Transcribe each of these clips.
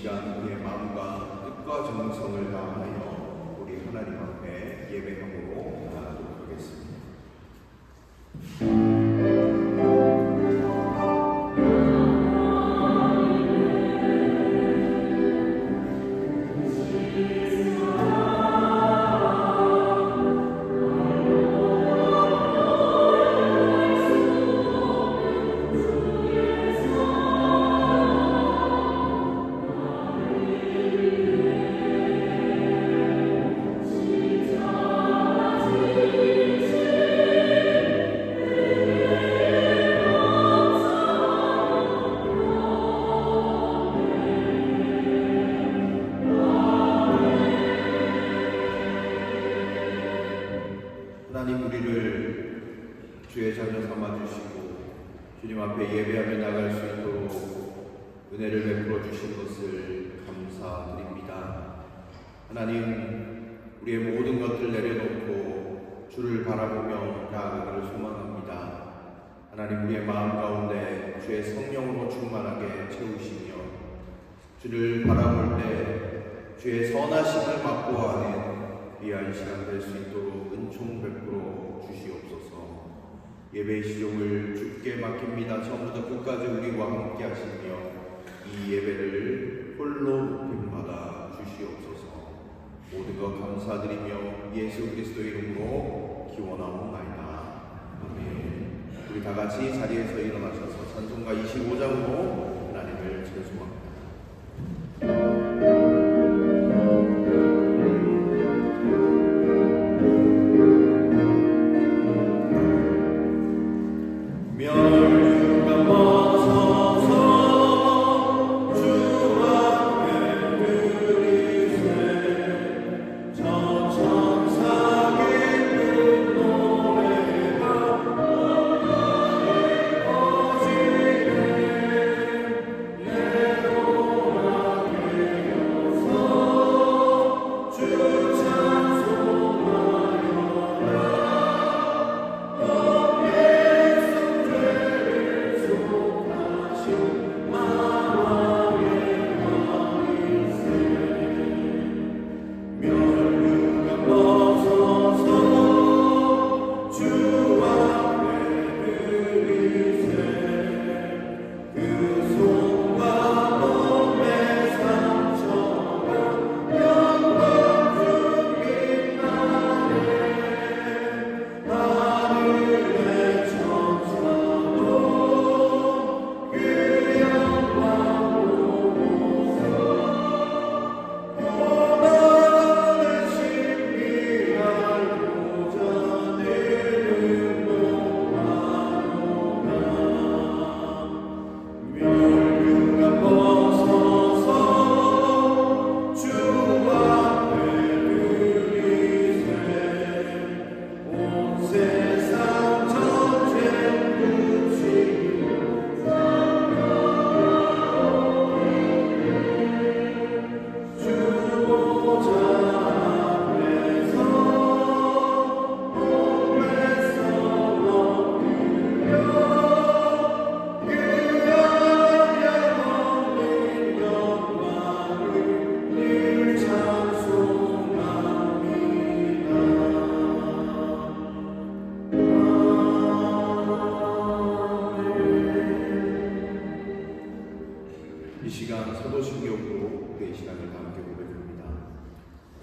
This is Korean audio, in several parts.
시간 우리의 마음과 뜻과 정성을 다하여 우리 하나님 앞에 예배함으로 나아가도록 하겠습니다. 하나님, 우리를 주의 자녀 삼아주시고 주님 앞에 예배하며 나갈 수 있도록 은혜를 베풀어 주신 것을 감사드립니다. 하나님, 우리의 모든 것을 내려놓고 주를 바라보며 나아가기를 소망합니다. 하나님, 우리의 마음 가운데 주의 성령으로 충만하게 채우시며 주를 바라볼 때 주의 선하심을 맛보아하는 귀한 시간 될 수 있도록 은총 베풀어 주시옵소서. 예배의 시종을 주께 맡깁니다. 처음부터 끝까지 우리와 함께 하시며 이 예배를 홀로 높임받아 주시옵소서. 모든 것 감사드리며 예수 그리스도의 이름으로 기원하옵나이다. 아멘. 우리 다 같이 자리에서 일어나셔서 찬송가 25장으로 하나님을 찬송합니다.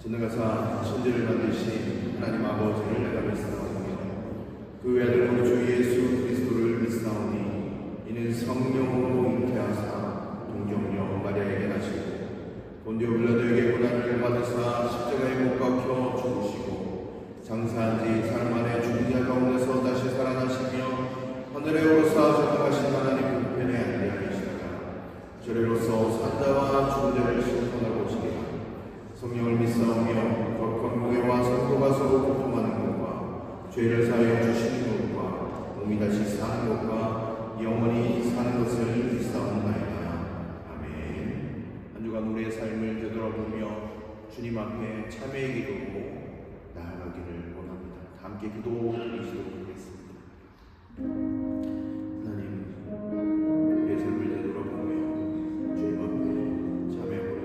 전능하사 천지를 만드신 하나님 아버지를 내가 믿사오며 그 외아들 주 예수 그리스도를 믿사오니 이는 성령으로 잉태하사 동정녀 마리아에게 나시고 본디오 빌라도에게 고난을 받으사 십자가에 못 박혀 죽으시고 장사한 지 사흘 만에 죽은 자 가운데서 다시 살아나시며 하늘에 오르사 전능하신 하나님 우편에 앉아계시다가 저리로서 산자와 죽은 자를 심판하고 오시리라. 성령을 믿사오며 거룩한 무게와 성도가 서로 교통하는 것과 죄를 사하여 주시는 것과 몸이 다시 사는 것과 영원히 사는 것을 믿사옵나이다. 아멘. 한 주간 우리의 삶을 되돌아보며 주님 앞에 참회의 기도로 나아가기를 원합니다. 함께 기도 드리시도록 하겠습니다. 하나님, 우리의 삶을 되돌아보며 주님 앞에 참회하고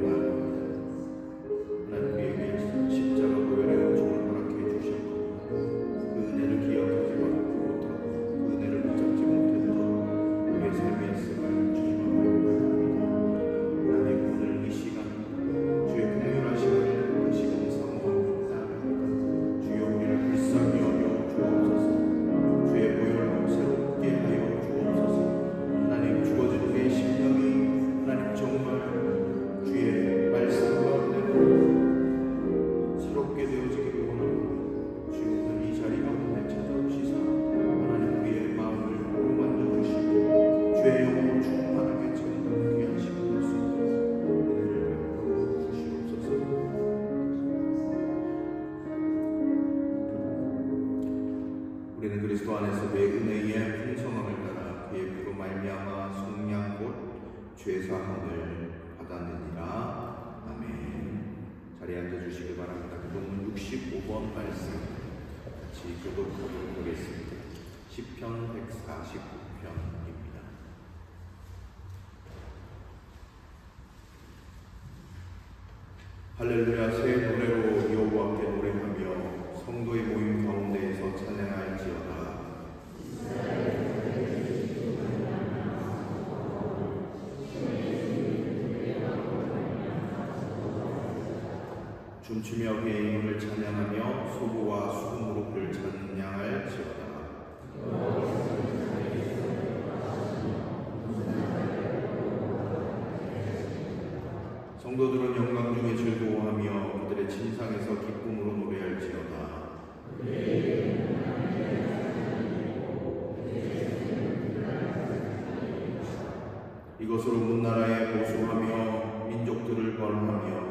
65번 말씀 같이 교독하도록 하겠습니다. 시편 149편입니다. 할렐루야. 새 노래로 여호와께 노래하며 성도의 모임 가운데에서 찬양할지어다. 춤추며 그의 이름을 찬양하며 소고와 수금으로 그를 찬양할지어다. 성도들은 영광 중에 즐거워하며 그들의 침상에서 기쁨으로 노래할지어다. 이것으로 문나라에 보수하며 민족들을 벌하며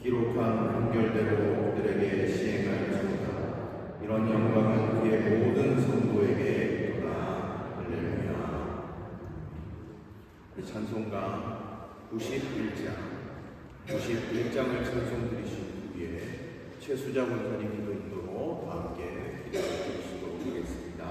기록한 판결대로 그들에게 시행할지어다. 이런 영광은 그의 모든 성도에게 있도다. 할렐루야. 찬송가 91장을 찬송 드리신 후에 최수자 권사님 기도 인도로 다 함께 기도를 드리시도록 하겠습니다.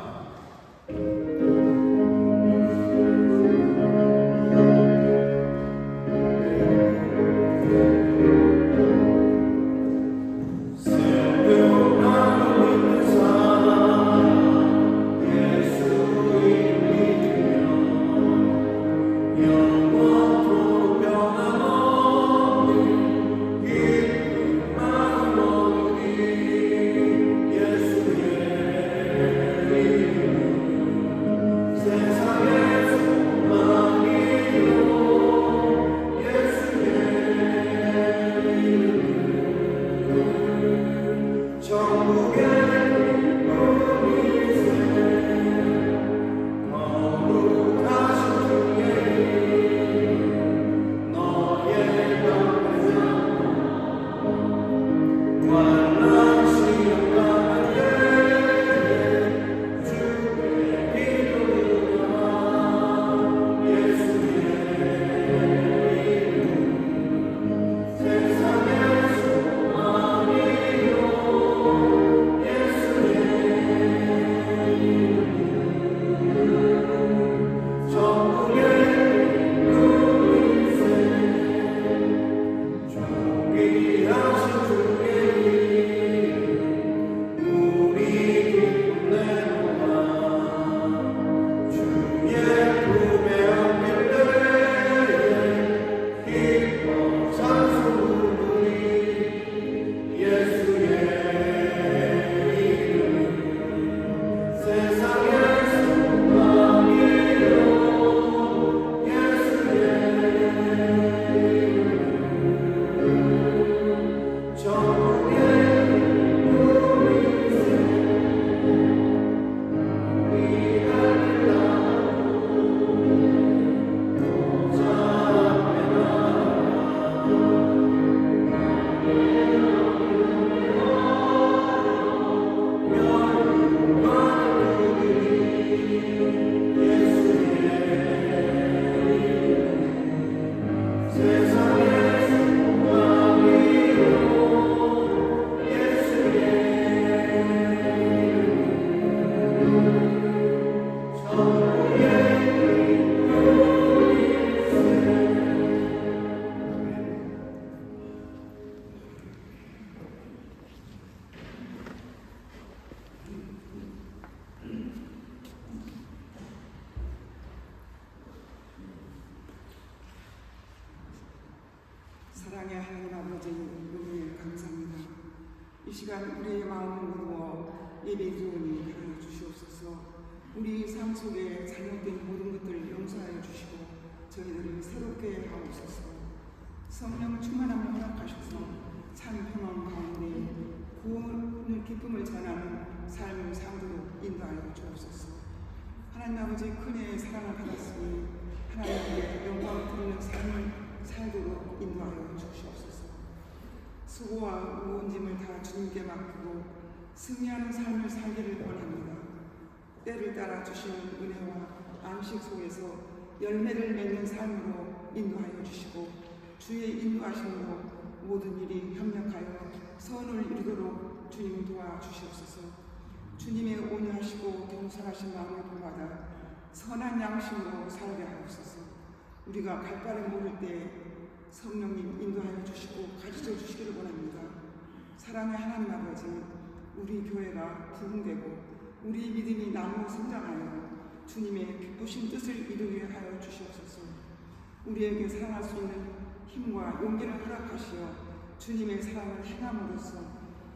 사랑의 하나님 아버지, 은혜에 감사합니다. 이 시간 우리의 마음을 모두어 예배 주원이 하여 주시옵소서. 우리 삶 속에 잘못된 모든 것들을 용서하여 주시고 저희들을 새롭게 하옵소서. 성령 충만함을 허락하셔서 참 평안 가운데 구원의 기쁨을 전하는 삶을 살도록 인도하여 주옵소서. 하나님 아버지, 큰의 사랑을 받았으니 하나님께 영광을 드리는 삶을 살도록 인도하여 주시옵소서. 수고와 무거운 짐을 다 주님께 맡기고 승리하는 삶을 살기를 원합니다. 때를 따라 주시는 은혜와 안식 속에서 열매를 맺는 삶으로 인도하여 주시고 주의 인도하심으로 모든 일이 협력하여 선을 이루도록 주님 도와주시옵소서. 주님의 온유하시고 겸손하신 마음을 본받아 선한 양심으로 살게 하옵소서. 우리가 갈 바를 모를 때 성령님 인도하여 주시고 가르쳐 주시기를 원합니다. 사랑의 하나님 아버지, 우리 교회가 부흥되고 우리 믿음이 나누어 성장하여 주님의 기쁘신 뜻을 이루게 하여 주시옵소서. 우리에게 사랑할 수 있는 힘과 용기를 허락하시어 주님의 사랑을 행함으로써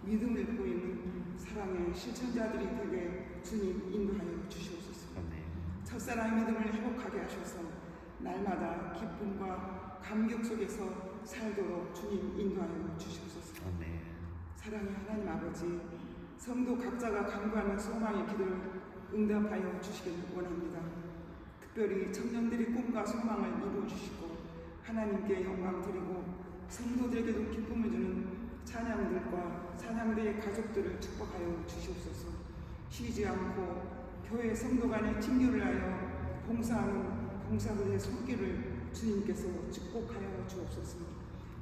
믿음을 보이는 사랑의 실천자들이 되게 주님 인도하여 주시옵소서. 첫사랑의 믿음을 회복하게 하셔서 날마다 기쁨과 감격 속에서 살도록 주님 인도하여 주시옵소서. 사랑의 하나님 아버지, 성도 각자가 간구하는 소망의 기도를 응답하여 주시길 원합니다. 특별히 청년들이 꿈과 소망을 이루어주시고 하나님께 영광 드리고 성도들에게도 기쁨을 주는 찬양들과 찬양대의 가족들을 축복하여 주시옵소서. 쉬지 않고 교회 성도 간의 친교를 하여 봉사하는 봉사들의 손길을 주님께서 축복하여 주옵소서.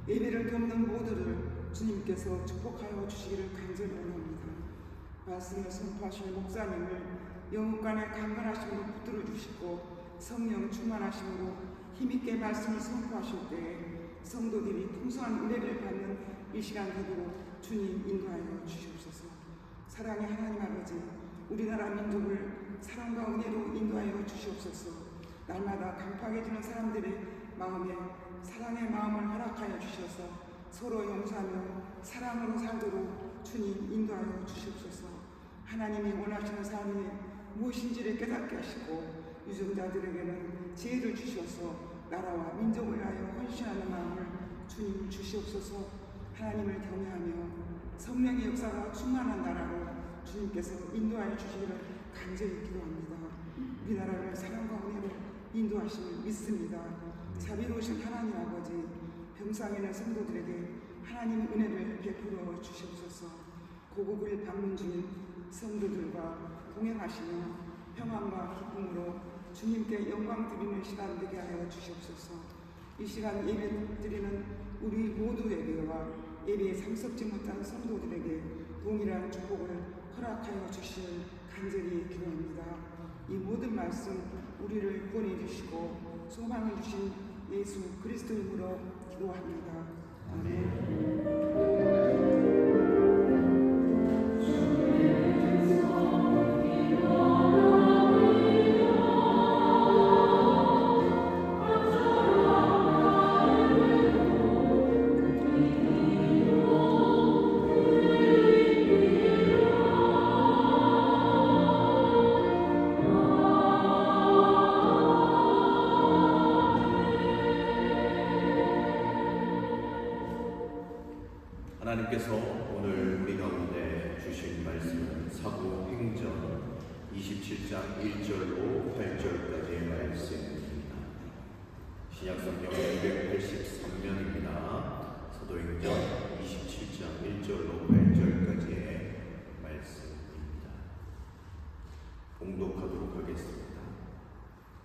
예배를 돕는 모두를 주님께서 축복하여 주시기를 간절히 원합니다. 말씀을 선포하시는 목사님을 영혼간의 강건하심으로 붙들어 주시고 성령 충만하심으로 힘있게 말씀을 선포하실 때에 성도들이 풍성한 은혜를 받는 이 시간 되도록 주님 인도하여 주시옵소서. 사랑의 하나님 아버지, 우리나라 민족을 사랑과 은혜로 인도하여 주시옵소서. 날마다 강팍해지는 사람들의 마음에 사랑의 마음을 허락하여 주셔서 서로 용서하며 사랑으로 살도록 주님 인도하여 주시옵소서. 하나님이 원하시는 삶이 무엇인지를 깨닫게 하시고 유정자들에게는 지혜를 주셔서 나라와 민족을 위하여 헌신하는 마음을 주님 주시옵소서. 하나님을 경외하며 성령의 역사가 충만한 나라로 주님께서 인도하여 주시기를 간절히 기도합니다. 우리나라를 사랑과 은혜로 인도하심을 믿습니다. 자비로우신 하나님 아버지, 병상에 있는 성도들에게 하나님의 은혜를 베풀어 주시옵소서. 고국을 방문 중인 성도들과 동행하시며 평안과 기쁨으로 주님께 영광 드리는 시간 되게 하여 주시옵소서. 이 시간 예배 드리는 우리 모두 예배와 예배에 참석지 못한 성도들에게 동일한 축복을 허락하여 주시는 간절히 기도합니다. 이 모든 말씀 우리를 구원해 주시고 소망을 주신 예수 그리스도 이름으로 기도합니다. 아멘. 하나님께서 오늘 우리 가운데 주신 말씀은 사도행전 27장 1절로 8절까지의 말씀입니다. 신약성경 283면입니다. 사도행전 27장 1절로 8절까지의 말씀입니다. 봉독하도록 하겠습니다.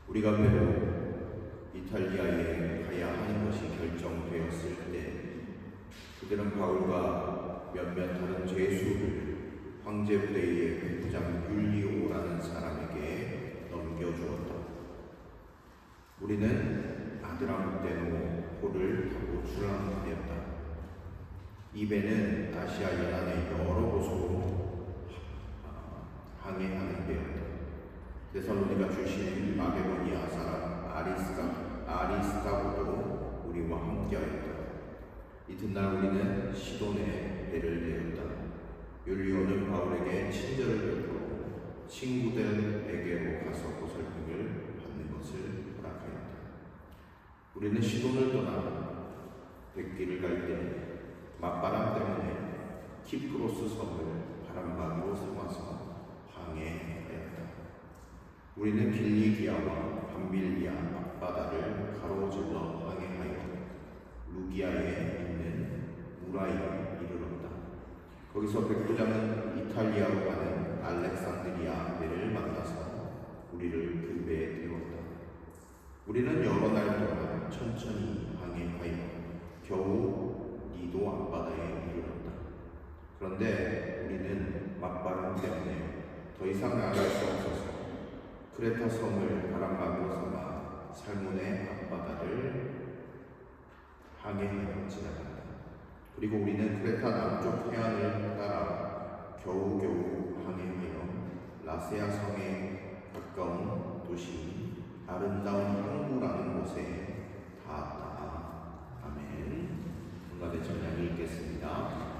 우리가 비록 이탈리아에 가야 하는 것이 결정되었을 때 그들은 바울과 몇몇 다른 죄수를 황제 부대의 백부장 율리오라는 사람에게 넘겨주었다. 우리는 아드라무떼노호를 타고 출항하였다. 이 배는 아시아 연안의 여러 곳으로 항해하는 배였다. 데살로니가 출신인 마게도니아 사람 아리스타고도 우리와 함께하였다. 이튿날 우리는 시돈에 배를 내었다. 율리오는 바울에게 친절을 베풀고 친구들에게로 가서 보살핌을 받는 것을 허락하였다. 우리는 시돈을 떠나 백길을 갈 때 맞바람 때문에 키프로스 섬을 바람막이로 삼아서 항해하였다. 우리는 길리기아와 밤빌리아 앞바다를 가로질러 항해하여 루기아에 있는 무라이에 이르렀다. 거기서 백부장은 이탈리아로 가는 알렉산드리아 배를 만나서 우리를 그 배에 태웠다. 우리는 여러 날 동안 천천히 항해하여 겨우 니도 앞바다에 이르렀다. 그런데 우리는 맞바람 때문에 더 이상 나갈 수 없어서 크레타 섬을 바람막으로 삼아 살몬의 앞바다를 항해하여 지나간다. 그리고 우리는 크레타 남쪽 해안을 따라 겨우겨우 항해하여 라세아 성에 가까운 도시 아름다운 항구라는 곳에 닿았다. 아멘. 본문의 전략을 읽겠습니다.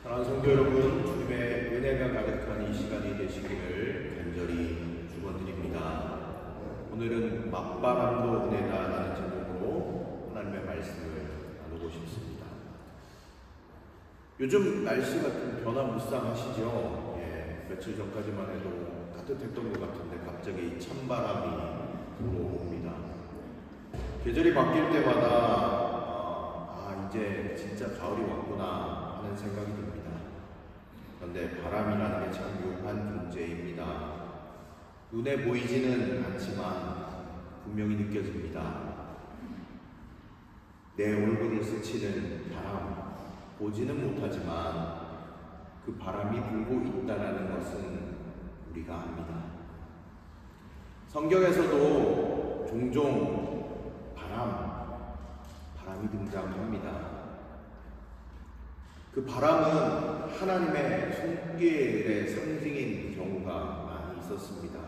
사랑하는 성도 여러분, 주님의 은혜가 가득한 이 시간이 되시기를 간절히 축원드립니다. 오늘은 맞바람도 은혜다라는 제목으로 하나님의 말씀을 나누고 싶습니다. 요즘 날씨가 좀 변화무쌍하시죠? 며칠 전까지만 해도 따뜻했던 것 같은데 갑자기 찬바람이 불어옵니다. 계절이 바뀔 때마다 이제 진짜 가을이 왔구나 하는 생각이 듭니다. 그런데 바람이라는 게 참 묘한 존재입니다. 눈에 보이지는 않지만 분명히 느껴집니다. 내 얼굴을 스치는 바람, 보지는 못하지만 그 바람이 불고 있다는 것은 우리가 압니다. 성경에서도 종종 바람이 등장합니다. 그 바람은 하나님의 손길의 상징인 경우가 많이 있었습니다.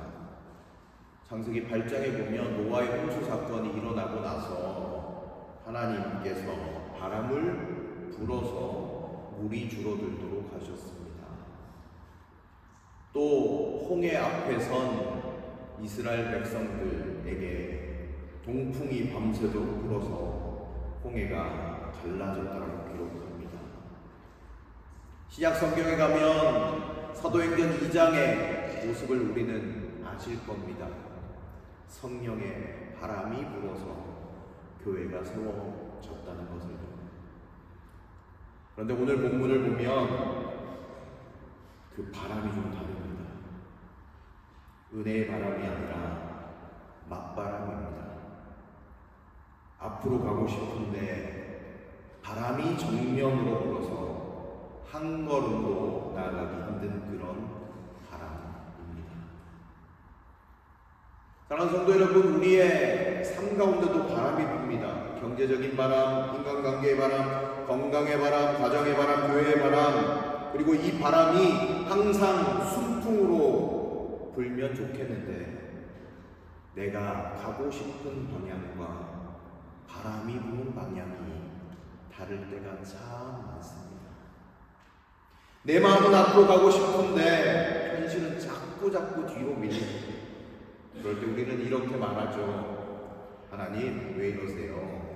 창세기 8장에 보면 노아의 홍수 사건이 일어나고 나서 하나님께서 바람을 불어서 물이 줄어들도록 하셨습니다. 또 홍해 앞에 선 이스라엘 백성들에게 동풍이 밤새도록 불어서 홍해가 갈라졌다고 기록합니다. 신약 성경에 가면 사도행전 2장의 모습을 우리는 아실 겁니다. 성령의 바람이 불어서 교회가 세워졌다는 것을요. 그런데 오늘 본문을 보면 그 바람이 좀 다릅니다. 은혜의 바람이 아니라 맞바람입니다. 앞으로 가고 싶은데 바람이 정면으로 불어서 한 걸음도 나아가기 힘든 그런 바람입니다. 사랑하는 성도 여러분, 우리의 삶 가운데도 바람이 붑니다. 경제적인 바람, 인간관계의 바람, 건강의 바람, 가정의 바람, 교회의 바람, 그리고 이 바람이 항상 순풍으로 불면 좋겠는데 내가 가고 싶은 방향과 바람이 부는 방향이 다를 때가 참 많습니다. 내 마음은 앞으로 가고 싶은데 현실은 자꾸 뒤로 밀립니다. 그럴 때 우리는 이렇게 말하죠. 하나님, 왜 이러세요?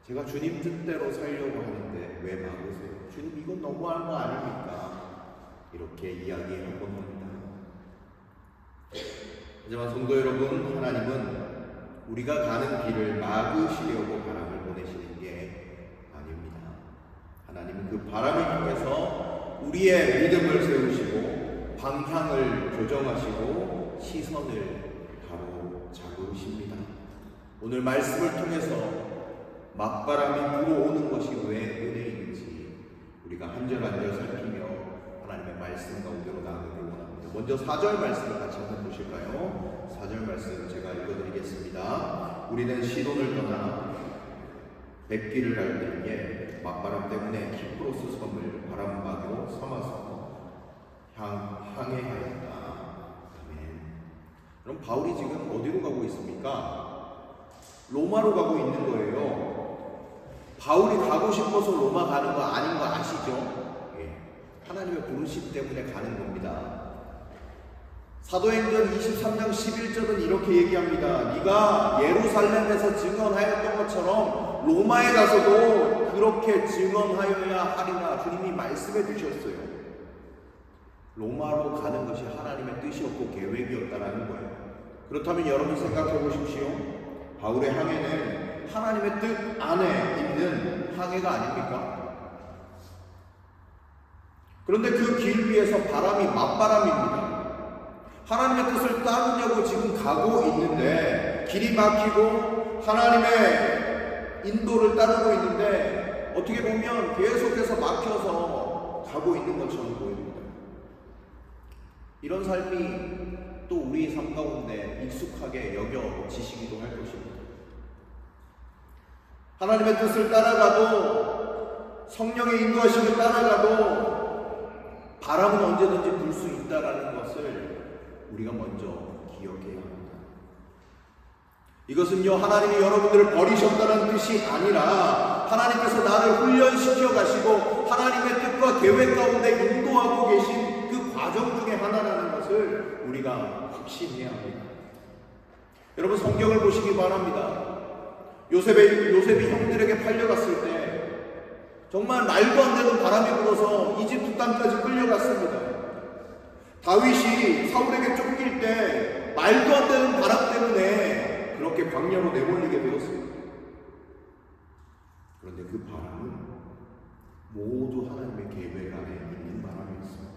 제가 주님 뜻대로 살려고 하는데 왜 막으세요? 주님, 이건 너무한 거 아닙니까? 이렇게 이야기해 본 겁니다. 하지만 성도 여러분, 하나님은 우리가 가는 길을 막으시려고 바람을 보내시는 게 아닙니다. 하나님은 그 바람을 통해서 우리의 믿음을 세우시고 방향을 조정하시고 시선을 바로 잡으십니다. 오늘 말씀을 통해서 맞바람이 불어오는 것이 왜 은혜인지 우리가 한 절 한 절 살피며 하나님의 말씀 가운데로 나아가길 원합니다. 먼저 4절 말씀을 같이 한번 보실까요? 4절 말씀 제가 읽어드리겠습니다. 우리는 시돈을 떠나 뵙기를 갈 때에 맞바람 때문에 키프로스 섬을 바람막이로 삼아서 항해하였다. 아멘. 그럼 바울이 지금 어디로 가고 있습니까? 로마로 가고 있는 거예요. 바울이 가고 싶어서 로마 가는 거 아닌 거 아시죠? 예. 하나님의 부르심 때문에 가는 겁니다. 사도행전 23장 11절은 이렇게 얘기합니다. 네가 예루살렘에서 증언하였던 것처럼 로마에 가서도 그렇게 증언하여야 하리라. 주님이 말씀해 주셨어요. 로마로 가는 것이 하나님의 뜻이었고 계획이었다라는 거예요. 그렇다면 여러분 생각해 보십시오. 바울의 항해는 하나님의 뜻 안에 있는 항해가 아닙니까? 그런데 그 길 위에서 바람이 맞바람입니다. 하나님의 뜻을 따르려고 지금 가고 있는데 길이 막히고 하나님의 인도를 따르고 있는데 어떻게 보면 계속해서 막혀서 가고 있는 것처럼 보입니다. 이런 삶이 또 우리 삶 가운데 익숙하게 여겨지시기도 할 것입니다. 하나님의 뜻을 따라가도 성령의 인도하심을 따라가도 바람은 언제든지 불 수 있다라는 것을 우리가 먼저 기억해야 합니다. 이것은요, 하나님이 여러분들을 버리셨다는 뜻이 아니라 하나님께서 나를 훈련시켜 가시고 하나님의 뜻과 계획 가운데 인도하고 계신 그 과정 중에 하나라는 것을 우리가 확신해야 합니다. 여러분 성경을 보시기 바랍니다. 요셉이 형들에게 팔려갔을 때 정말 말도 안 되는 바람이 불어서 이집트 땅까지 끌려갔습니다. 다윗이 사울에게 쫓길 때 말도 안 되는 바람 때문에 그렇게 광야로 내몰리게 되었습니다. 그런데 그 바람은 모두 하나님의 계획 안에 있는 바람이었습니다.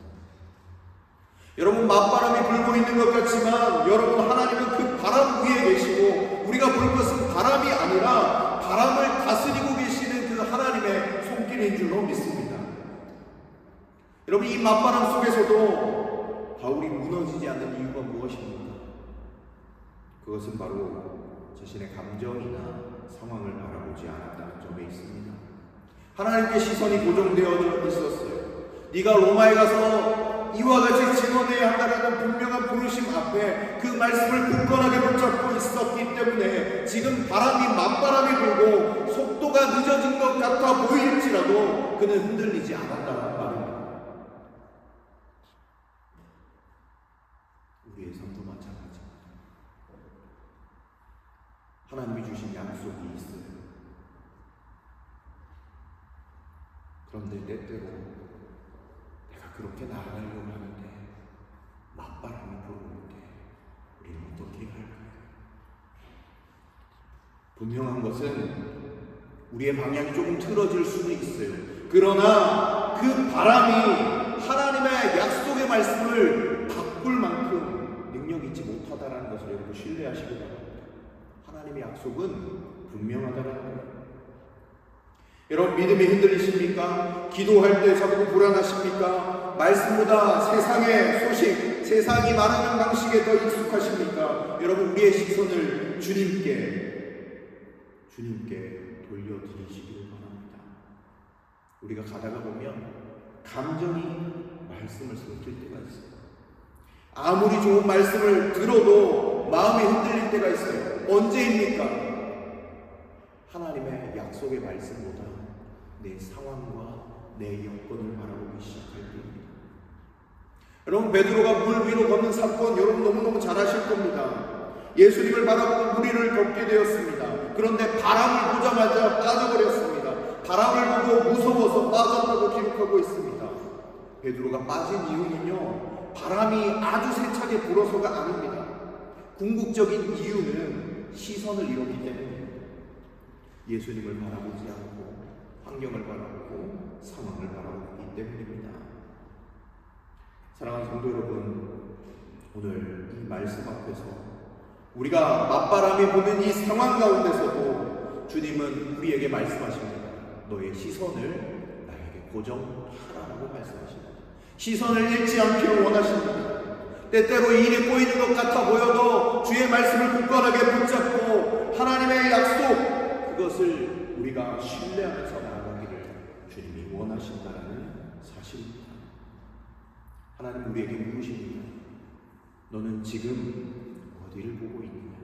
여러분 맞바람이 불고 있는 것 같지만 여러분 하나님은 그 바람 위에 계시고 우리가 볼 것은 바람이 아니라 바람을 다스리고 계시는 그 하나님의 손길인 줄로 믿습니다. 여러분 이 맞바람 속에서도 바울이 무너지지 않는 이유가 무엇입니까? 그것은 바로 자신의 감정이나 상황을 바라보지 않았다는 점에 있습니다. 하나님께 시선이 고정되어 있었어요. 네가 로마에 가서 이와 같이 증언해야 한다는 분명한 부르심 앞에 그 말씀을 굳건하게 붙잡고 있었기 때문에 지금 맞바람이 불고 속도가 늦어진 것 같아 보일지라도 일어나도 그는 흔들리지 않았다는 말입니다. 우리의 삶도 마찬가지입니다. 하나님이 주신 약속이 있어요. 그런데 때때로 내가 그렇게 나아가려고 하는데 맞바람이 불어올 때 우리는 어떻게 해야 할까요? 분명한 것은 우리의 방향이 조금 틀어질 수는 있어요. 그러나 그 바람이 하나님의 약속의 말씀을 바꿀 만큼 능력 있지 못하다라는 것을 여러분 신뢰하시기 바랍니다. 하나님의 약속은 분명하다는 거예요. 여러분 믿음이 흔들리십니까? 기도할 때 자꾸 불안하십니까? 말씀보다 세상의 소식, 세상이 말하는 방식에 더 익숙하십니까? 여러분 우리의 시선을 주님께 돌려드리시길 바랍니다. 우리가 가다가 보면 감정이 말씀을 삼킬 때가 있어요. 아무리 좋은 말씀을 들어도 마음이 흔들릴 때가 있어요. 언제입니까? 하나님의 약속의 말씀보다 내 상황과 내 여건을 바라보기 시작할 때입니다. 여러분 베드로가 물 위로 걷는 사건 여러분 너무너무 잘 아실 겁니다. 예수님을 바라보고 무리를 걷게 되었습니다. 그런데 바람을 보자마자 빠져버렸습니다. 바람을 보고 무서워서 빠졌다고 기록하고 있습니다. 베드로가 빠진 이유는요, 바람이 아주 세차게 불어서가 아닙니다. 궁극적인 이유는 시선을 잃었기 때문입니다. 예수님을 바라보지 않고 환경을 바라보고 상황을 바라보기 때문입니다. 사랑하는 성도 여러분, 오늘 이 말씀 앞에서 우리가 맞바람이 부는 이 상황 가운데서도 주님은 우리에게 말씀하십니다. 너의 시선을 나에게 고정하라고 말씀하십니다. 시선을 잃지 않기를 원하십니다. 때때로 일이 꼬이는 것 같아 보여도 주의 말씀을 굳건하게 붙잡고 하나님의 약속, 그것을 우리가 신뢰하면서 나아가기를 주님이 원하신다는 사실입니다. 하나님 우리에게 물으십니다. 너는 지금 어디를 보고 있느냐?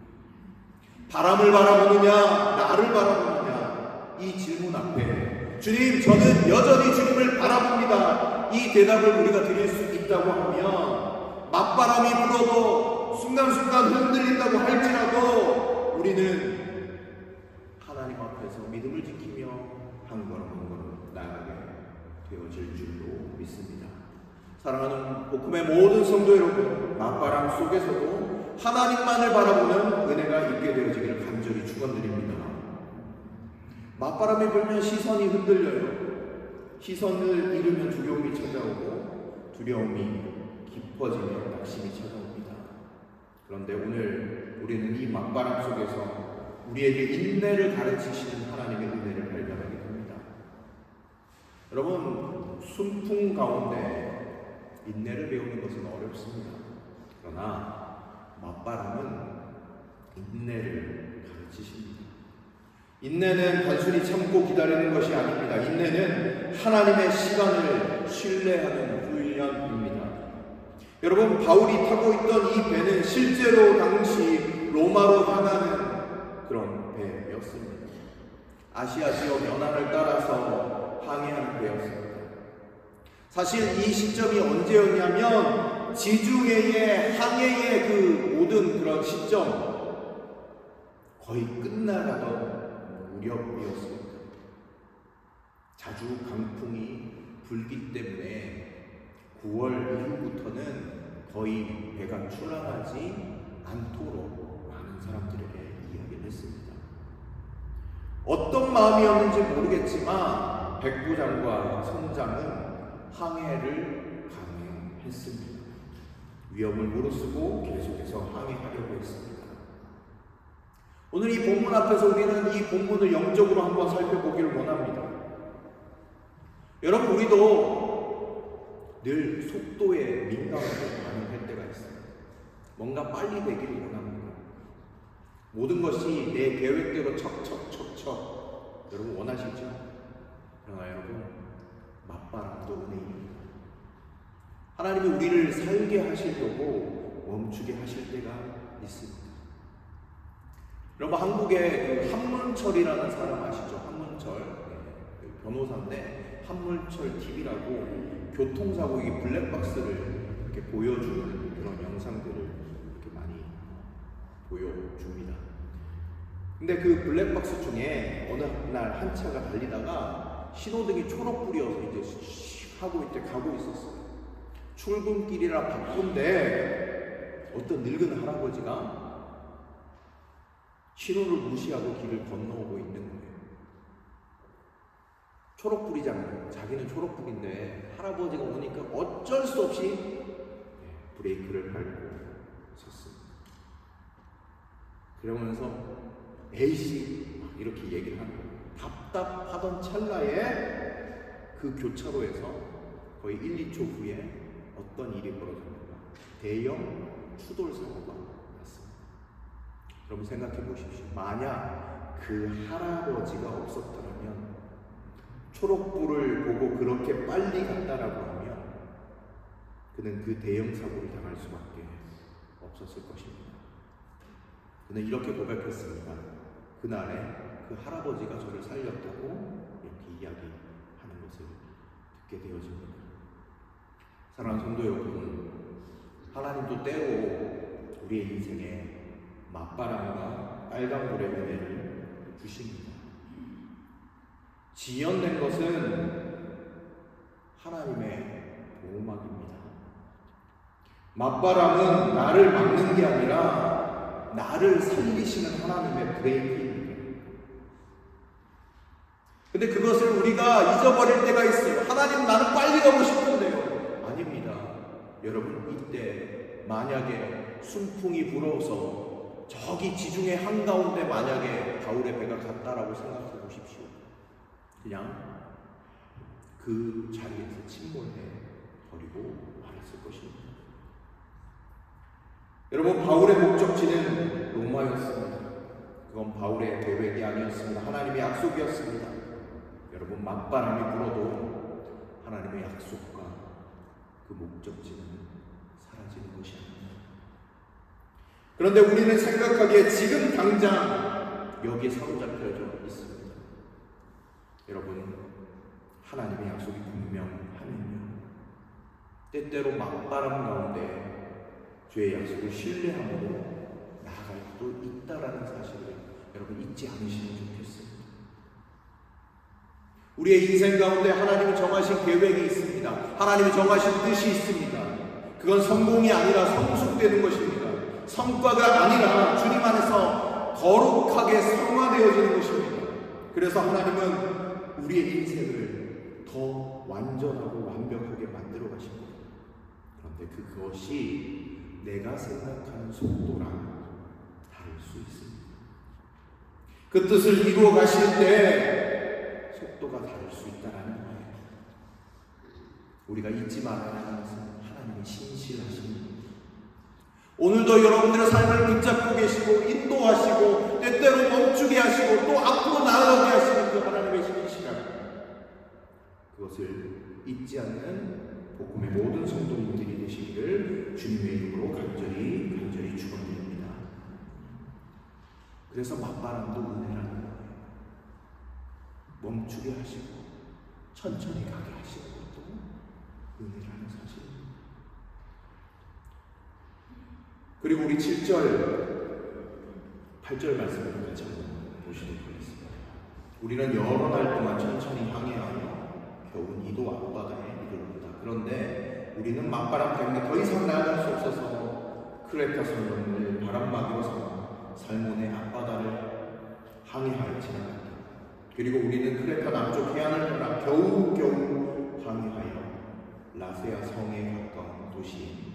바람을 바라보느냐? 나를 바라보느냐? 이 질문 앞에 주님, 저는 여전히 주님을 바라봅니다. 이 대답을 우리가 드릴 수 있다고 하면 맞바람이 불어도 순간순간 흔들린다고 할지라도 우리는 하나님 앞에서 믿음을 지키며 한 걸음 한 걸음 나아가게 되어질 줄로 믿습니다. 사랑하는 복음의 모든 성도 여러분, 맞바람 속에서도 하나님만을 바라보는 은혜가 있게 되어지기를 간절히 축원드립니다. 맞바람이 불면 시선이 흔들려요. 시선을 잃으면 두려움이 찾아오고 두려움이 깊어지면 낙심이 찾아옵니다. 그런데 오늘 우리는 이 맞바람 속에서 우리에게 인내를 가르치시는 하나님의 은혜를 발견하게 됩니다. 여러분, 순풍 가운데 인내를 배우는 것은 어렵습니다. 그러나 맞바람은 인내를 가르치십니다. 인내는 단순히 참고 기다리는 것이 아닙니다. 인내는 하나님의 시간을 신뢰하는 훈련입니다. 여러분, 바울이 타고 있던 이 배는 실제로 당시 로마로 향하는 그런 배였습니다. 아시아 지역 연안을 따라서 항해하는 배였습니다. 사실 이 시점이 언제였냐면 지중해의 항해의 그 모든 그런 시점 거의 끝나가던 무렵이었습니다. 자주 강풍이 불기 때문에 9월 이후부터는 거의 배가 출항하지 않도록 많은 사람들에게 이야기를 했습니다. 어떤 마음이었는지 모르겠지만 백부장과 선장은 항해를 강행했습니다. 위험을 무릅쓰고 계속해서 항해하려고 했습니다. 오늘 이 본문 앞에서 우리는 이 본문을 영적으로 한번 살펴보기를 원합니다. 여러분, 우리도 늘 속도에 민감하게 반응할 때가 있습니다. 뭔가 빨리 되기를 원합니다. 모든 것이 내 계획대로 척척척척 여러분 원하시죠? 그러나 여러분, 맞바람도 은혜입니다. 하나님이 우리를 살게 하시려고 멈추게 하실 때가 있습니다. 여러분, 한국에 그 한문철이라는 사람 아시죠? 한문철. 변호사인데 한물철 TV라고 교통사고 이 블랙박스를 이렇게 보여주는 그런 영상들을 이렇게 많이 보여줍니다. 근데 그 블랙박스 중에 어느 날 한 차가 달리다가 신호등이 초록불이어서 이제 하고 이제 가고 있었어요. 출근길이라 바쁜데 어떤 늙은 할아버지가 신호를 무시하고 길을 건너오고 있는 거예요. 초록불이잖아요. 자기는 초록불인데 할아버지가 오니까 어쩔 수 없이 브레이크를 밟고 섰습니다. 그러면서 에이씨 이렇게 얘기를 하는 거예요. 답답하던 찰나에 그 교차로에서 거의 1, 2초 후에 어떤 일이 벌어집니까? 대형 추돌 사고가 났습니다. 여러분 생각해 보십시오. 만약 그 할아버지가 없었더라면, 초록불을 보고 그렇게 빨리 갔다라고 하면 그는 그 대형 사고를 당할 수밖에 없었을 것입니다. 그는 이렇게 고백했습니다. 그날에 그 할아버지가 저를 살렸다고 이렇게 이야기하는 것을 듣게 되어집니다. 사랑하는 성도 여러분, 하나님도 때로 우리의 인생에 맞바람과 빨간불의 은혜를 주십니다. 지연된 것은 하나님의 보호막입니다. 맞바람은 나를 막는 게 아니라 나를 살리시는 하나님의 브레이크입니다. 근데 그것을 우리가 잊어버릴 때가 있어요. 하나님, 나는 빨리 가고 싶은데요. 아닙니다. 여러분, 이때 만약에 순풍이 불어서 저기 지중해 한가운데 만약에 바울의 배가 갔다라고 생각해 보십시오. 그냥 그 자리에서 침몰해 버리고 말았을 것입니다. 여러분, 바울의 목적지는 로마였습니다. 그건 바울의 계획이 아니었습니다. 하나님의 약속이었습니다. 여러분, 맞바람이 불어도 하나님의 약속과 그 목적지는 사라지는 것이 아닙니다. 그런데 우리는 생각하기에 지금 당장 여기에 사로잡혀져 있습니다. 여러분, 하나님의 약속이 분명하면요, 때때로 맞바람 가운데 죄의 약속을 신뢰함으로 나아갈 수도 있다라는 사실을 여러분 잊지 않으시면 좋겠습니다. 우리의 인생 가운데 하나님이 정하신 계획이 있습니다. 하나님이 정하신 뜻이 있습니다. 그건 성공이 아니라 성숙되는 것입니다. 성과가 아니라 주님 안에서 거룩하게 성화되어지는 것입니다. 그래서 하나님은 우리의 인생을 더 완전하고 완벽하게 만들어 가십니다. 그런데 그것이 내가 생각하는 속도랑 다를 수 있습니다. 그 뜻을 이루어 가실 때 속도가 다를 수 있다는 거예요. 우리가 잊지 말아야 하는 것은 하나님의 신실하십니다. 오늘도 여러분들의 삶을 붙잡고 계시고 인도하시고 때때로 멈추게 하시고 또 앞으로 나아가게 하시는 그 하나님의 신실함, 그것을 잊지 않는 복음의 모든 성도님들이 되시기를 주님의 이름으로 간절히 축원드립니다. 그래서 맞바람도 은혜라는 거예요. 멈추게 하시고 천천히 가게 하시는 것도 은혜라는 사실입니다. 그리고 우리 7절, 8절 말씀을 같이 한번 보시도록 하겠습니다. 우리는 여러 날 동안 천천히 항해하여 겨우 이도 앞바다에 이르렀다. 그런데 우리는 맞바람 때문에 더 이상 나아갈 수 없어서 크레타 선원을 바람막이로 삼아 살몬의 앞바다를 항해하여 지나갔다. 그리고 우리는 크레타 남쪽 해안을 따라 겨우 항해하여 라세아 성에 가까운 도시인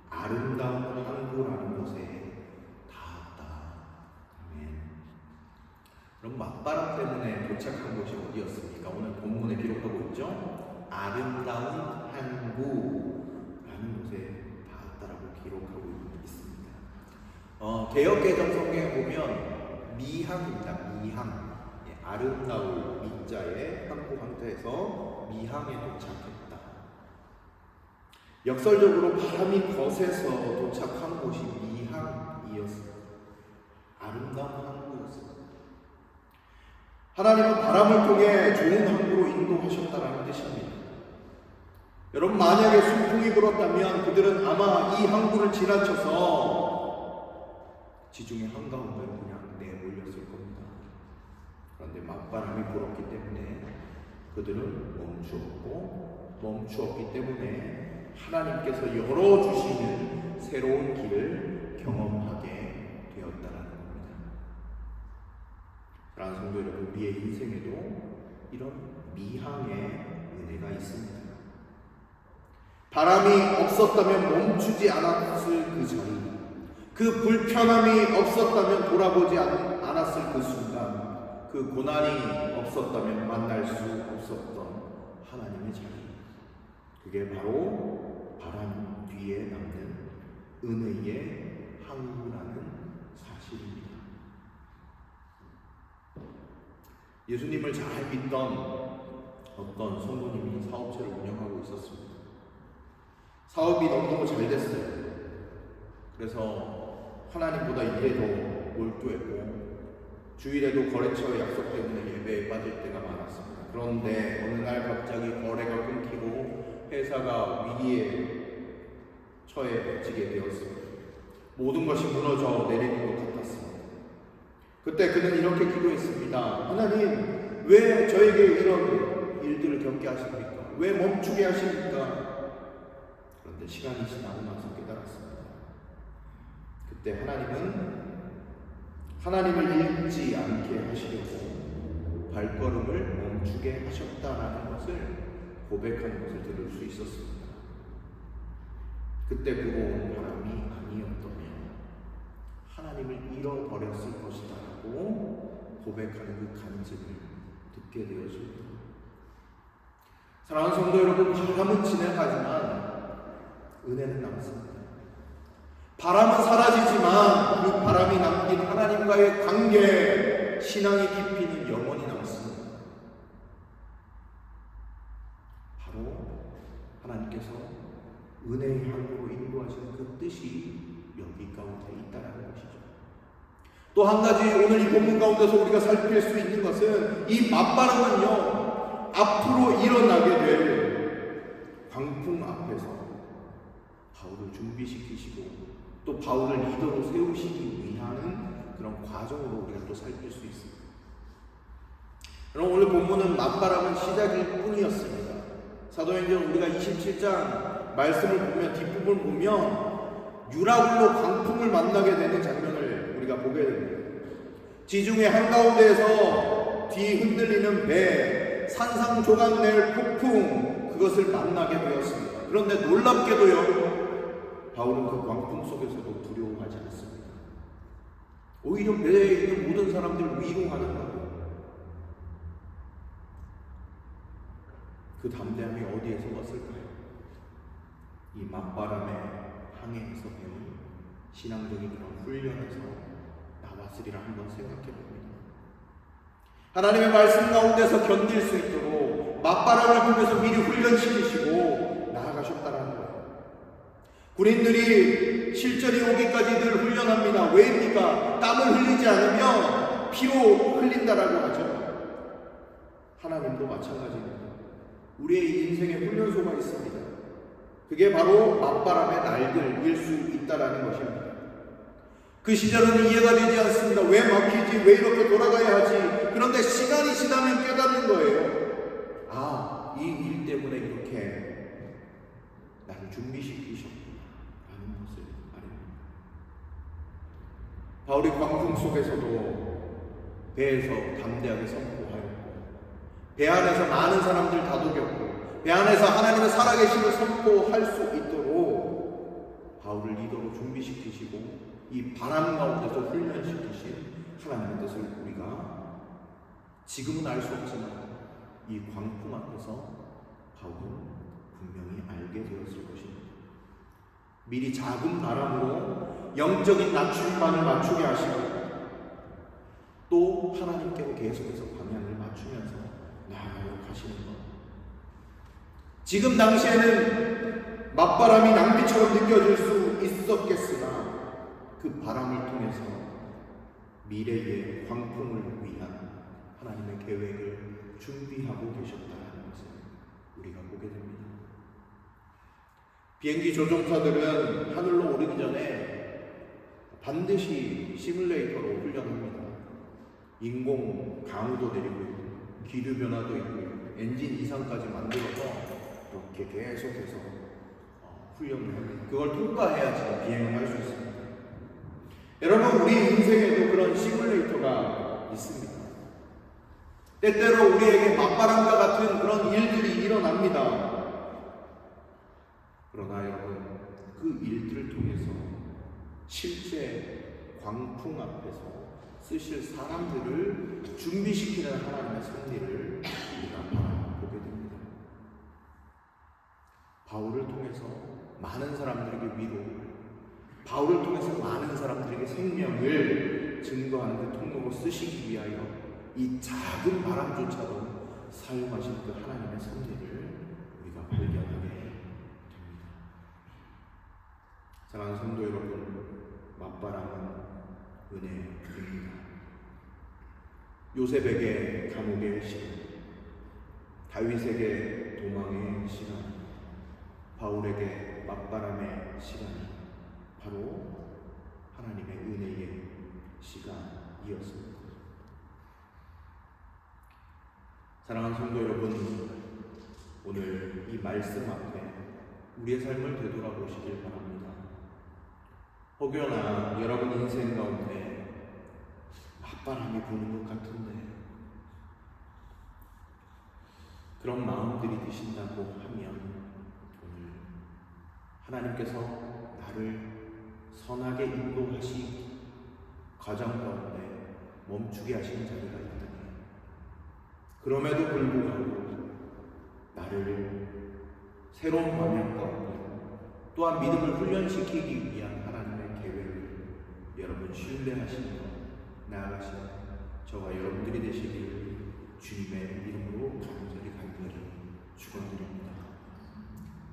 아름다운 항구라는 곳에 닿았다. 아멘. 그럼 맞바람 때문에 도착한 곳이 어디였습니까? 오늘 본문에 기록하고 있죠. 아름다운 항구라는 곳에 닿았다라고 기록하고 있습니다. 개역개정 성경에 보면 미항입니다. 미항. 아름다울 미자에 항구 항자에서 미항에 도착했다. 역설적으로 바람이 거세서 도착한 곳이 미항이었습니다. 아름다운 항구였습니다. 하나님은 바람을 통해 좋은 항구로 인도하셨다라는 뜻입니다. 여러분, 만약에 순풍이 불었다면 그들은 아마 이 항구를 지나쳐서 지중해 한가운데로 그냥 내몰렸을 겁니다. 그런데 맞바람이 불었기 때문에 그들은 멈추었기 때문에 하나님께서 열어주시는 새로운 길을 경험하게 되었다는 겁니다. 사랑하는 성도 여러분, 우리의 인생에도 이런 미항의 은혜가 있습니다. 바람이 없었다면 멈추지 않았을 그 자리, 그 불편함이 없었다면 돌아보지 않았을 그 순간, 그 고난이 없었다면 만날 수 없었던 하나님의 자리, 그게 바로 바람 뒤에 남는 은혜의 항구라는 사실입니다. 예수님을 잘 믿던 어떤 성도님이 사업체를 운영하고 있었습니다. 사업이 너무너무 잘 됐어요. 그래서 하나님보다 일에 더 몰두했고 주일에도 거래처 약속 때문에 예배에 빠질 때가 많았습니다. 그런데 어느 날 갑자기 거래가 끊기고 회사가 위기에 처해지게 되었습니다. 모든 것이 무너져 내리는 것 같았습니다. 그때 그는 이렇게 기도했습니다. 하나님, 왜 저에게 이런 일들을 겪게 하십니까? 왜 멈추게 하십니까? 그런데 시간이 지나고 나서 깨달았습니다. 그때 하나님을 잃지 않게 하시려고 발걸음을 멈추게 하셨다라는 것을 고백하는 것을 들을 수 있었습니다. 그때 불어온 바람이 아니었다면 하나님을 잃어버렸을 것이다라고 고백하는 그 간증을 듣게 되었습니다. 사랑하는 성도 여러분, 바람은 지나가지만 은혜는 남습니다. 바람은 사라지지만 그 바람이 남긴 하나님과의 관계, 신앙의 깊이는 영원히 남습니다. 바로 하나님께서 은혜의 향으로 인도하시는 그 뜻이 여기 가운데 있다는 것이죠. 또 한 가지 오늘 이 본문 가운데서 우리가 살필 수 있는 것은 이 맞바람은요, 앞으로 일어나게 될 광풍 앞에서 바울을 준비시키시고 또 바울을 리더로 세우시기 위한 그런 과정으로 우리가 또 살필 수 있습니다. 그럼 오늘 본문은 맞바람은 시작일 뿐이었습니다. 사도행전 우리가 27장 말씀을 보면, 뒷부분을 보면 유라굴로 광풍을 만나게 되는 장면을 우리가 보게 됩니다. 지중해 한가운데에서 뒤 흔들리는 배, 산상조각 낼 폭풍, 그것을 만나게 되었습니다. 그런데 놀랍게도요, 바울은 그 광풍 속에서도 두려워하지 않습니다. 오히려 배에 있는 모든 사람들을 위로하는 거예요. 그 담대함이 어디에서 왔을까요? 이 맞바람의 항해에서 배운 신앙적인 그런 훈련에서 나왔으리라 한번 생각해 봅니다. 하나님의 말씀 가운데서 견딜 수 있도록 맞바람을 통해서 미리 훈련시키시고 나아가셨다는 거예요. 군인들이 실전이 오기까지 늘 훈련합니다. 왜입니까? 땀을 흘리지 않으면 피로 흘린다라고 하죠. 하나님도 마찬가지입니다. 우리의 인생에 훈련소가 있습니다. 그게 바로 맞바람의 날들일 수 있다라는 것입니다. 그 시절은 이해가 되지 않습니다. 왜 막히지? 왜 이렇게 돌아가야 하지? 그런데 시간이 지나면 깨닫는 거예요. 아, 이 일 때문에 이렇게 나를 준비시키셨구나 라는 것을 알입니다. 바울이 광풍 속에서도 배에서 담대하게 선포하였고, 배 안에서 많은 사람들 다독였고, 배 안에서 하나님의 살아계심을 선포할 수 있도록 바울을 리더로 준비시키시고 이 바람 가운데서 훈련시키신 하나님의 뜻을 우리가 지금은 알 수 없지만 이 광풍 앞에서 바울은 분명히 알게 되었을 것입니다. 미리 작은 바람으로 영적인 낮춤반을 맞추게 하시고 또 하나님께로 계속해서 방향을 맞추면서 나아가도록 하시는 것. 지금 당시에는 맞바람이 낭비처럼 느껴질 수 있었겠으나 그 바람을 통해서 미래의 광풍을 위한 하나님의 계획을 준비하고 계셨다는 것을 우리가 보게 됩니다. 비행기 조종사들은 하늘로 오르기 전에 반드시 시뮬레이터로 훈련합니다. 인공 강우도 내리고 기류 변화도 있고 엔진 이상까지 만들어서 이렇게 계속해서 훈련을 합니다. 그걸 통과해야지 비행을 할 수 있습니다. 여러분, 우리 인생에도 그런 시뮬레이터가 있습니다. 때때로 우리에게 맞바람과 같은 그런 일들이 일어납니다. 그러나 여러분, 그 일들을 통해서 실제 광풍 앞에서 쓰실 사람들을 준비시키는 하나님의 섭리를 우리가 보게 됩니다. 바울을 통해서 많은 사람들에게 위로, 바울을 통해서 많은 사람들에게 생명을 증거하는 그 통로로 쓰시기 위하여 이 작은 바람조차도 사용하신 그 하나님의 섭리를 우리가 발견하게 됩니다. 사랑하는 성도 여러분, 맞바람은 은혜입니다. 요셉에게 감옥의 시간, 다윗에게 도망의 시간, 바울에게 맞바람의 시간이 바로 하나님의 은혜의 시간이었습니다. 사랑하는 성도 여러분, 오늘 이 말씀 앞에 우리의 삶을 되돌아보시길 바랍니다. 혹여나 여러분 인생 가운데 맞바람이 부는 것 같은데 그런 마음들이 드신다고 하면 오늘 하나님께서 나를 선하게 인도하시 과정 가운데 멈추게 하시는 자리가 있다니, 그럼에도 불구하고 나를 새로운 방향 가운데 또한 믿음을 훈련시키기 위한 하나님의 계획을 여러분 신뢰하시며 나아가시는 저와 여러분들이 되시기를 주님의 이름으로 간절히 축원드립니다.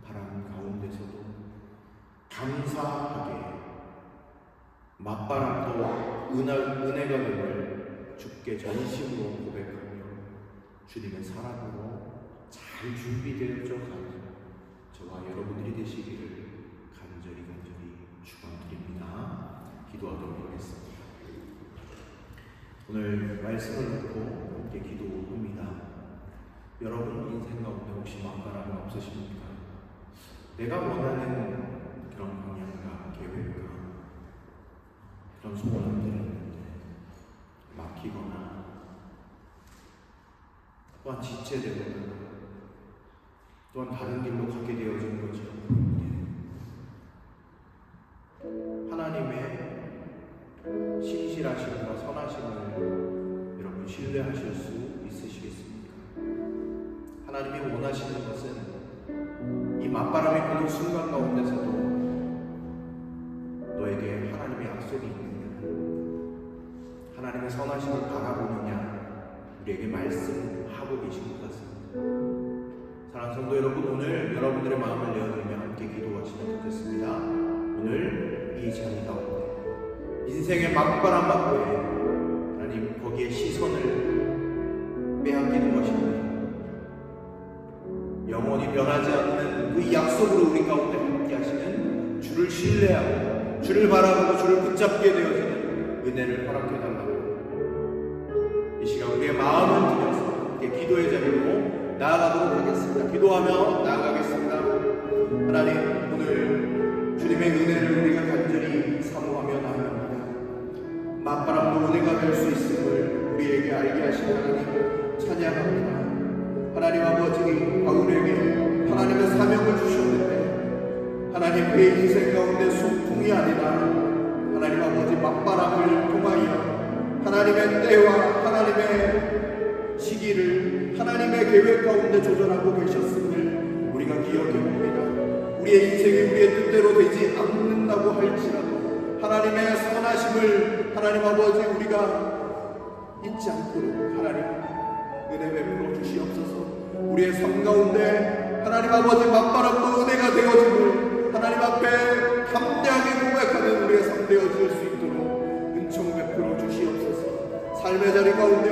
바람 가운데서도 감사하게 맞바람도 은혜가 됨을 주께 전심으로 고백하며 주님의 사랑으로 잘 준비되어져 가는 저와 여러분들이 되시기를 간절히 축원드립니다. 기도하도록 하겠습니다. 오늘 말씀을 듣고 함께 기도합니다. 여러분 인생 가운데 혹시 맞바람은 없으십니까? 내가 원하는 그런 방향과 계획과 그런 소원들이 있는데 막히거나 또한 지체되거나 또한 다른 길로 가게 되어진 거죠. 하나님의 신실하심과 선하심을 여러분 신뢰하실 수 있으시겠습니까? 하나님이 원하시는 것은 이 맞바람이 부는 순간 가운데서도 너에게 하나님의 약속이 있느냐, 하나님의 선하심을 바라보느냐 우리에게 말씀하고 계신 것 같습니다. 사랑하는 성도 여러분, 오늘 여러분들의 마음을 내어드리며 함께 기도하시면 좋겠습니다. 오늘 이 자리 가운데 인생의 맞바람 앞에 하나님 거기에 시선을 빼앗기는 것입니다. 영원히 변하지 않는 그 약속으로 우리 가운데 함께 하시는 주를 신뢰하고 주를 바라보고 주를 붙잡게 되어지는 은혜를 허락해달라고 이 시간 우리의 마음을 들여서 함께 기도의 자리로 나아가도록 하겠습니다. 기도하며 나아가겠습니다. 하나님, 오늘 주님의 은혜를 우리가 간절히 사모하며 나아갑니다. 맞바람도 은혜가 될 수 있음을 우리에게 알게 하신 하나님 찬양합니다. 하나님 아버지, 바울에게 하나님의 사명을 주셨는데 하나님 그의 인생 가운데 순풍이 아니라 하나님 아버지 맞바람을 통하여 하나님의 때와 하나님의 시기를 하나님의 계획 가운데 조절하고 계셨음을 우리가 기억해 봅니다. 우리의 인생이 우리의 뜻대로 되지 않는다고 할지라도 하나님의 선하심을 하나님 아버지 우리가 잊지 않도록 하나님 은혜 베풀어 주시옵소서. 우리의 삶 가운데 하나님 아버지 맞바람도 은혜가 되어지고 하나님 앞에 담대하게 고백하는 우리의 삶 되어질 수 있도록 은총 베풀어 주시옵소서. 삶의 자리 가운데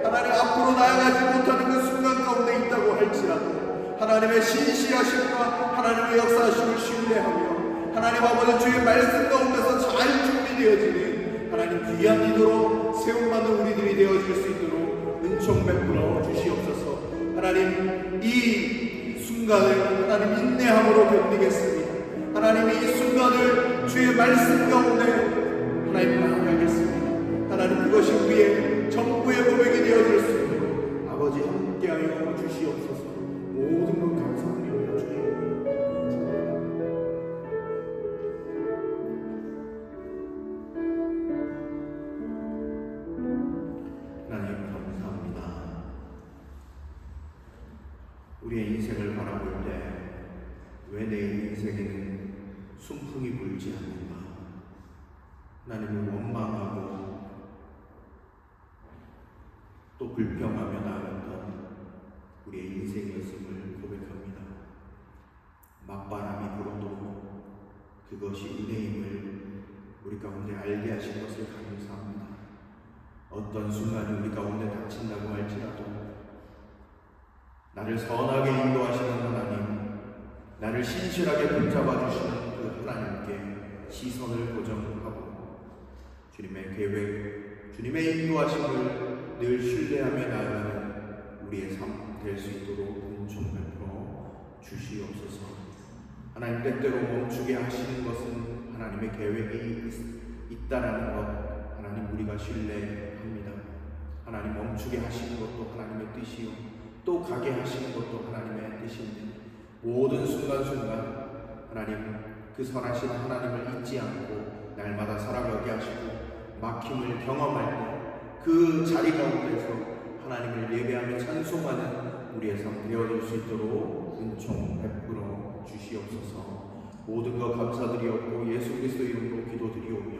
하나님 하나님 앞으로 나아가지 못하는 그 순간 가운데 있다고 할지라도 하나님의 신실하심과 하나님의 역사하심을 신뢰하며 하나님 아버지 주의 말씀 가운데서 잘 준비되어지는 하나님 귀한 이도로 세움받는 우리들이 되어질 수 있도록 은총 베풀어 주시옵소서. 하나님 이 순간을 하나님 인내함으로 견디겠습니다. 하나님 이 순간을 주의 말씀 가운데 하나님 나아가겠습니다. 하나님 그것이 우리의 전부의 고백이 되어질 수 있도록 아버지 함께하여 주시옵소서. 모든 것 감사드립니다. 주님. 하나님 감사합니다. 우리의 인생을 바라볼 때 왜 내 인생에는 순풍이 불지 않는가? 하나님을 원망하고 또 불평하며 나아갔던 우리의 인생이었음을 고백합니다. 맞바람이 불어도 그것이 은혜임을 우리 가운데 알게 하신 것을 감사합니다. 어떤 순간이 우리 가운데 닥친다고 할지라도 나를 선하게 인도하시는 하나님, 나를 신실하게 붙잡아 주시는 그 하나님께 시선을 고정하고 주님의 계획, 주님의 인도하심을 늘 신뢰하며 나아가는 우리의 삶 될 수 있도록 은총 베풀어 주시옵소서. 하나님 때때로 멈추게 하시는 것은 하나님의 계획이 있다라는 것 하나님 우리가 신뢰합니다. 하나님 멈추게 하시는 것도 하나님의 뜻이요 또 가게 하시는 것도 하나님의 뜻입니다. 모든 순간순간 하나님 그 선하신 하나님을 잊지 않고 날마다 살아가게 하시고 막힘을 경험할 때 그 자리 가운데서 하나님을 예배하며 찬송하는 우리의 삶 되어질 수 있도록 은총 베풀어 주시옵소서. 모든 것 감사드리옵고 예수 그리스도 이름으로 기도드리오며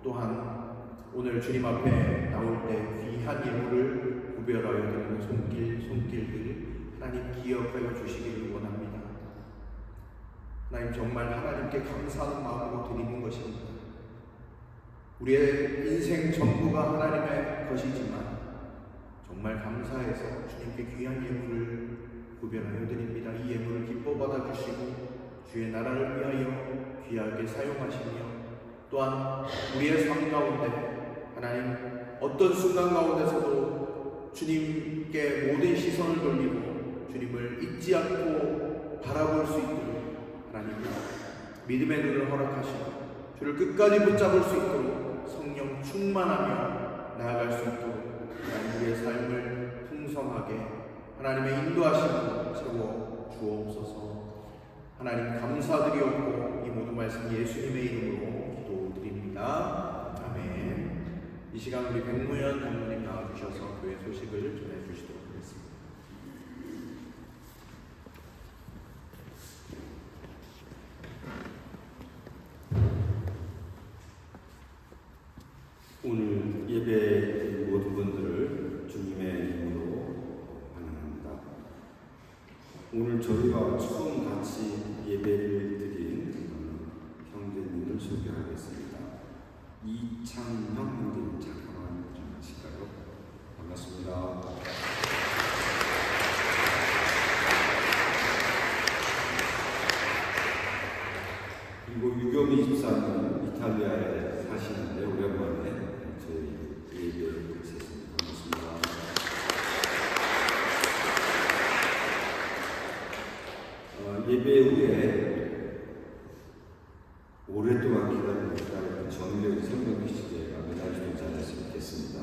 또한 오늘 주님 앞에 나올 때 귀한 예물을 구별하여 드리는 손길들 하나님 기억하여 주시기를 원합니다. 하나님 정말 하나님께 감사하는 마음으로 드리는 것입니다. 우리의 인생 전부가 하나님의 것이지만 정말 감사해서 주님께 귀한 예물을 구별하여 드립니다. 이 예물을 기뻐 받아주시고 주의 나라를 위하여 귀하게 사용하시며 또한 우리의 삶 가운데 하나님 어떤 순간 가운데서도 주님께 모든 시선을 돌리고 주님을 잊지 않고 바라볼 수 있도록 하나님 믿음의 눈을 허락하시고 주를 끝까지 붙잡을 수 있도록 성령 충만하며 나아갈 수 있도록 하나님 우리의 삶을 풍성하게 하나님의 인도하심으로 채워 주옵소서. 하나님 감사드리옵고 이 모든 말씀 예수님의 이름으로 기도드립니다. 아멘. 이 시간 우리 백무현 장로님 나와주셔서 교회 소식을 전해주시도록 하겠습니다. 오늘 예배 모든 분들을 주님의 이름으로 환영합니다. 오늘 저희가 처음 같이 예배를 드린 형제님을 소개하겠습니다. 이창형 형제님 잠깐만 좀 하실까요? 반갑습니다. 그리고 유경희 집사님 이탈리아에 사시는데 오랜만에 저희 예배에 오셨습니다. 반갑습니다. 예배 후에 오랫동안 기다렸던 정일의 성경 시대가 매달리는 자리였으면 좋겠습니다.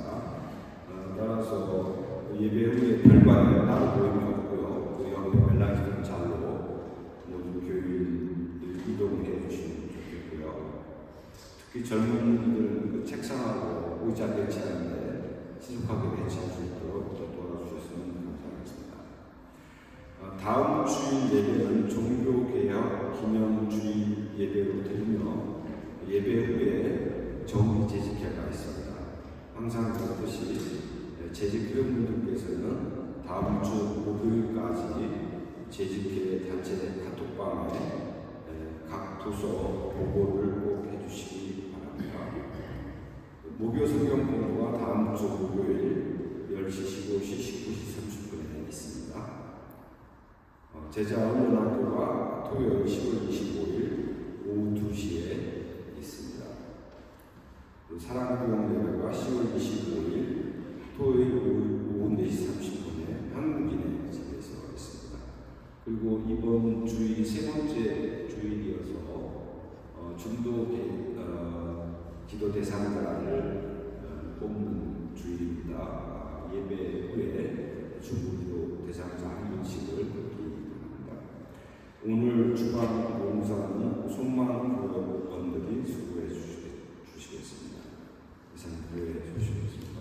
따라서 예배 후에 별관에 따로 모임이 없고요. 그 영의 멜라기는 잘로 모든 교인들 이동해 주시면 좋겠고요. 특히 젊은 분들 책상하고 의자 배치하는데 신속하게 배치할 수 있도록 도와주셨으면 감사하겠습니다. 다음 주일 예배는 종교개혁 기념주일 예배로 드리며 예배 후에 정기 재직회가 있습니다. 항상 그렇듯이 재직 회원분들께서는 다음 주 목요일까지 재직회 단체 카톡방에 각 도서 보고를 꼭 해주시기 바랍니다. 목요 성경 공부가 다음 주 목요일 10시 15시, 19시 30분에 있습니다. 제자 언론학교가 토요일 10월 25일 오후 2시에 있습니다. 사랑교육 예배가 10월 25일 토요일 오후 4시 30분에 한국인의 집에서 있습니다. 그리고 이번 주일이 세 번째 주일이어서 중도 기도 대상자를 뽑는 주일입니다. 예배 후에 중도 기도 대상자 한 명씩을 드립니다. 오늘 주간 봉사는 손만 구역원들이 수고해 주시겠습니다. 이상 기도해 주시겠습니다.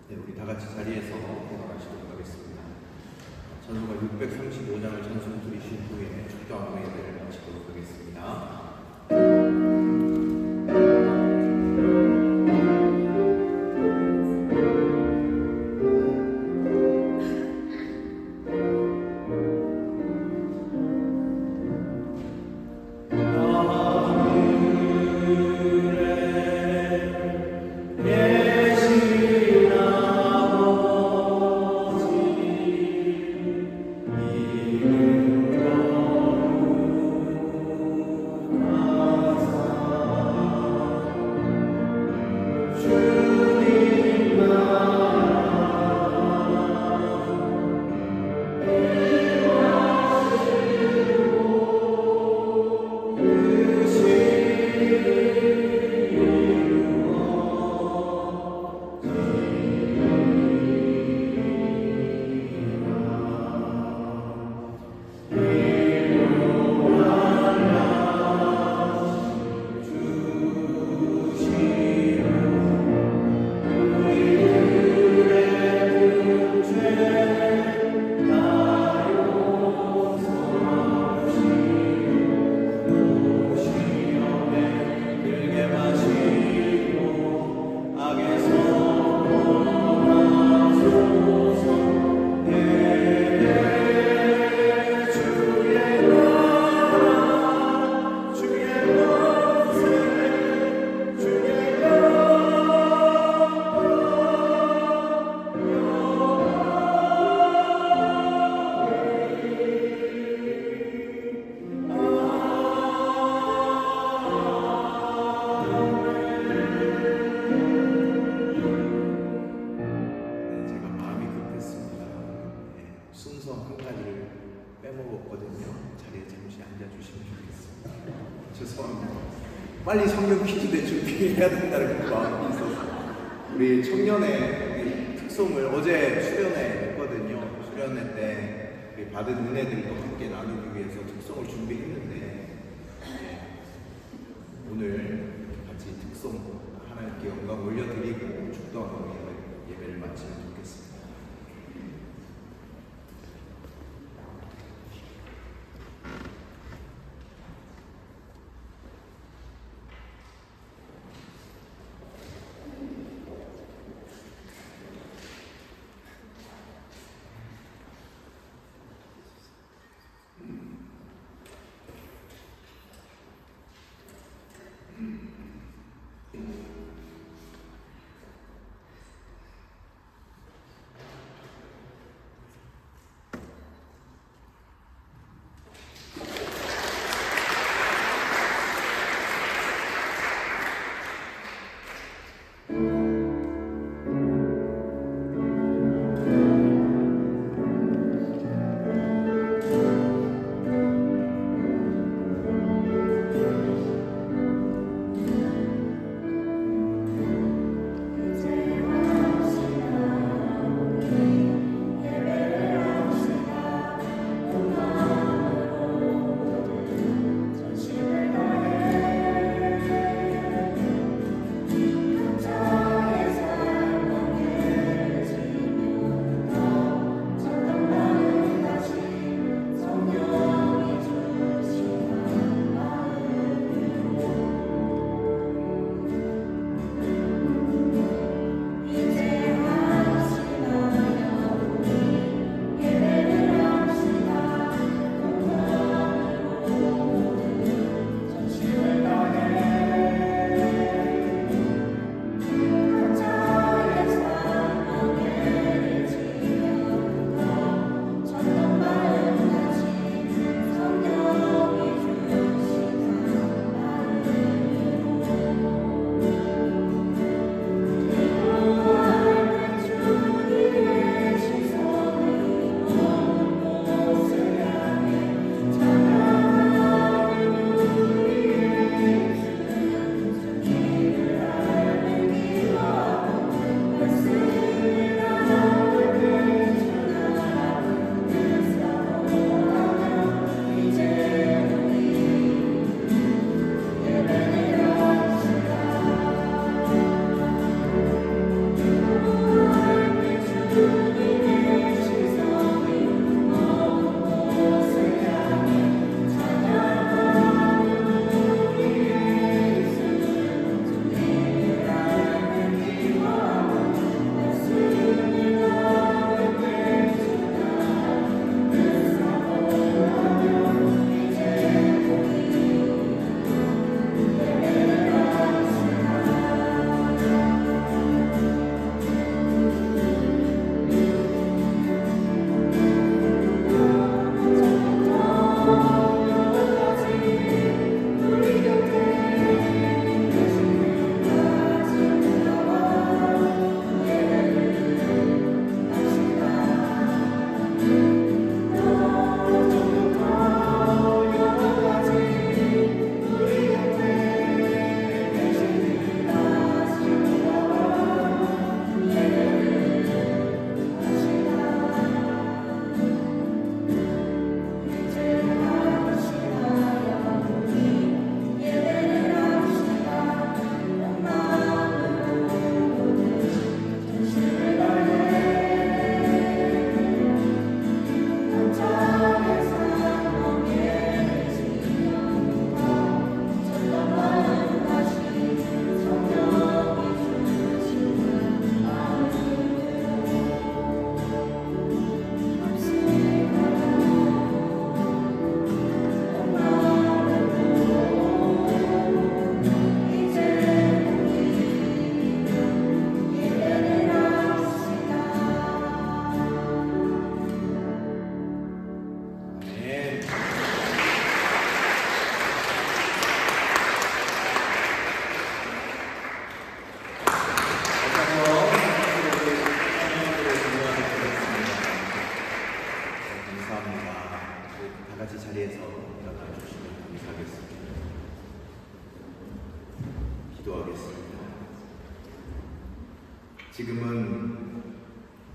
네, 우리 다 같이 자리에서 돌아가시도록 하겠습니다. 찬송가 635장을 찬송 드리신 후에 축도하는 예배를 마치도록 하겠습니다. 빨리 성경 퀴즈대 준비해야 된다는 그 마음이 있어서 우리 청년의 특송을 어제 수련회 했거든요. 수련회 때 우리 받은 은혜들도 함께 나누기 위해서 특송을 준비했는데 오늘 같이 특송 하나님께 영광 올려드리고 축도하고 예배를 마치면 좋겠습니다.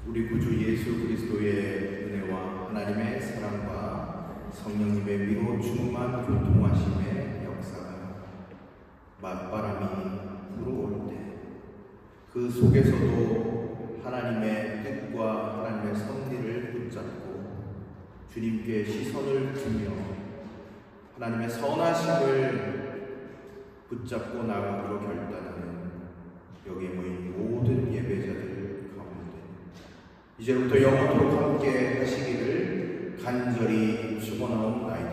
우리 구주 예수 그리스도의 은혜와 하나님의 사랑과 성령님의 위로 충만 교통하심의 역사가 맞바람이 불어올 때 그 속에서도 하나님의 뜻과 하나님의 섭리를 붙잡고 주님께 시선을 두며 하나님의 선하심을 붙잡고 나가기로 결단하는 여기에 모인 모든 예배자들 가운데 이제부터 영원토록 함께 하시기를 간절히 축원하옵나이다.